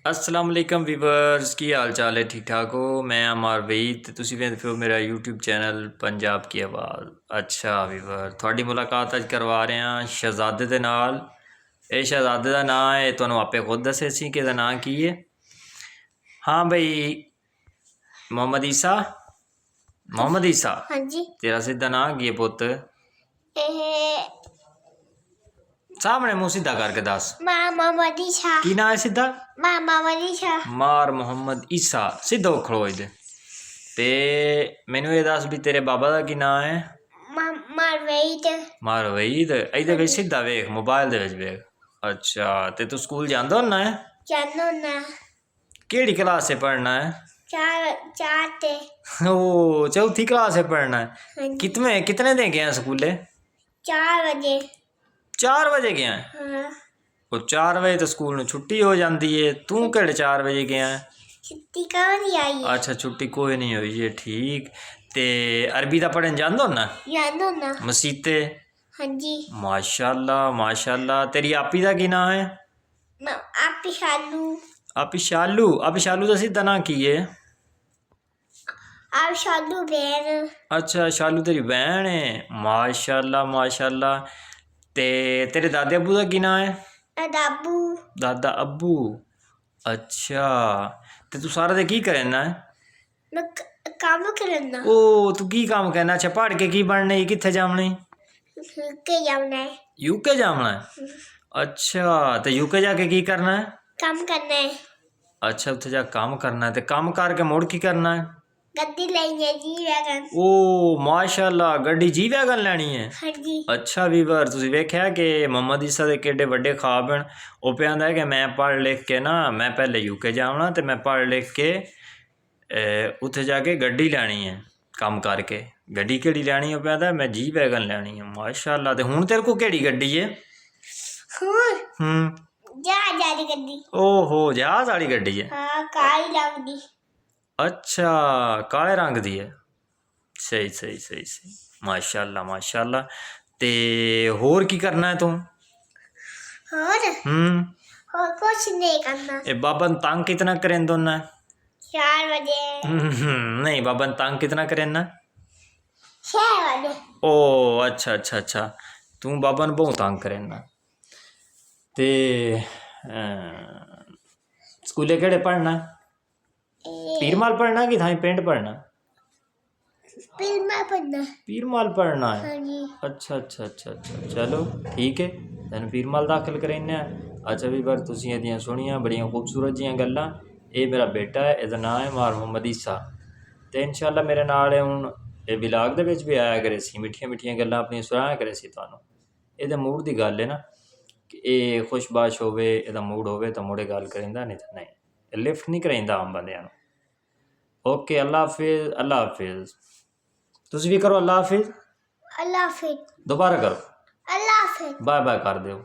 अस्सलाम वालेकुम ਵੀਵਰਸ ਕੀ ਹਾਲ ਚਾਲ ਹੈ ਠੀਕ ਠਾਕ ਹੋ ਮੈਂ ਅਮਰ ਵਈਦ ਤੇ ਤੁਸੀਂ ਵੇਖਦੇ ਹੋ ਮੇਰਾ YouTube ਚੈਨਲ ਪੰਜਾਬ ਕੀ ਆਵਾਜ਼ ਅੱਛਾ ਵੀਵਰ ਤੁਹਾਡੀ ਮੁਲਾਕਾਤ ਅੱਜ ਕਰਵਾ ਰਹੇ ਹਾਂ ਸ਼ਹਿਜ਼ਾਦੇ ਦੇ ਨਾਲ ਇਹ ਸ਼ਹਿਜ਼ਾਦੇ ਦਾ ਨਾਂ ਹੈ ਤੁਹਾਨੂੰ ਆਪੇ ਖੁਦ ਦੱਸੇ ਸੀ ਕਿ ਇਹਦਾ ਨਾਂ ਕੀ ਹੈ हाँ भाई मोहम्मद ईसा हाँ जी तेरा सीधा नाम की है पुत सामने मुँह सीधा करके दस मोहम्मद ईसा की ना है सीधा मोहम्मद ईसा मार मोहम्मद ईसा सीधा खड़ो इधर ते मैनू ये दस भी तेरे बाबा का की नाम है मार वहीद इधर वे सीधा वेख मोबाइल दे विच वेख अच्छा ते तू स्कूल जांदा होना है जानो ना केड़ी क्लास से पढ़ना है चार ते ओ चौथी क्लास से पढ़ना है हाँ जी। कितने दिन गए हैं स्कूले 4 बजे 4 बजे गया है हाँ वो 4 बजे तो स्कूल में छुट्टी हो जाती है तू केड़े 4 बजे गया है छुट्टी कब नहीं आई अच्छा छुट्टी कोई नहीं हुई है ठीक ते अरबी दा पढ़न जांदो ना जानो ना मसीते हाँ जी माशाल्लाह तेरी आपी दा की नाम है आप शालू आपी शालू दा सीधा नाम की है आप शालू बहन अच्छा शालू तेरी बहन है माशाल्लाह ते तेरे दादे अबू दा की नाम है दाबू दादा अबू अच्छा ते तू सारा दे की करना है मैं काम करना ओ तू की काम करना अच्छा पढ़ के की बनना है कित्थे जामना है के जाना है यूके जामना है अच्छा ते यूके जाके की करना है काम करना है अच्छा उत्थे जा काम करना है ते काम करके मुड़ की करना है गद्दी लेंगे जी वैगन ओ माशाल्लाह गड्डी जी वैगन लैनी है हाँ जी अच्छा ਵੀਵਰ ਤੁਸੀਂ ਵੇਖਿਆ ਕਿ ਮੁਹੰਮਦ ਈਸਾ ਦੇ ਕਿੱਡੇ ਵੱਡੇ ਖਾਬ ਹਨ ਉਹ ਪਿਆਂਦਾ ਹੈ ਕਿ ਮੈਂ ਪੜ੍ਹ ਲਿਖ ਕੇ ਨਾ ਮੈਂ ਪਹਿਲੇ ਯੂਕੇ ਜਾਵਣਾ ਤੇ ਮੈਂ ਪੜ੍ਹ ਲਿਖ ਕੇ ਉੱਥੇ ਜਾ ਕੇ ਗੱਡੀ ਲੈਣੀ ਹੈ ਕੰਮ ਕਰਕੇ ਗੱਡੀ ਕਿਹੜੀ ਲੈਣੀ ਉਹ ਪਿਆਂਦਾ ਮੈਂ ਜੀ ਵੈਗਨ ਲੈਣੀ ਹੈ ਮਾਸ਼ਾਅੱਲਾ ਤੇ ਹੁਣ ਤੇਰੇ ਕੋ ਕਿਹੜੀ ਗੱਡੀ ਹੈ जहाज वाली गड्डी ओहो जहाज वाली गड्डी है हाँ काली रंग दी अच्छा काले रंग दी है सही माशाल्लाह ते होर की करना है तू और कुछ नहीं करना ए बाबा ने तंग कितना करें दोना 4 बजे नहीं बाबा ने तंग कितना करें 6 बजे ओ अच्छा तू बाबा ने बहुत तंग करें ना ते स्कूले केड़े पढ़ना पीरमाल पढ़ना कि थाई पिंड पढ़ना पीरमाल पढ़ना है हाँ जी अच्छा चलो ठीक है तैन पीरमाल दाखिल करें अच्छा भी पर तुम एदियाँ सुनिया बड़िया खूबसूरत जियां गल्लां ये मेरा बेटा है इसका नाम है मार मोहम्मद ईसा तो इंशाअल्लाह मेरे नाल हुण ये विलाग दे विच भी आया करे सी मिठियां गल्लां अपनियां सुनाया करे सी तुहानूं इहदे मूड दी गल है ना कि ये खुशबाश होवे इहदा मूड होवे तो मुड़े गल करेंदा नहीं तो नहीं लिफ्ट नहीं कराइंदा आम बंदियां नूं ओके अल्लाह हाफिज़ तुसीं भी करो अल्लाह हाफिज़ अल्लाह हाफिज़ दोबारा करो अल्लाह हाफिज़ बाय बाय कर दिओ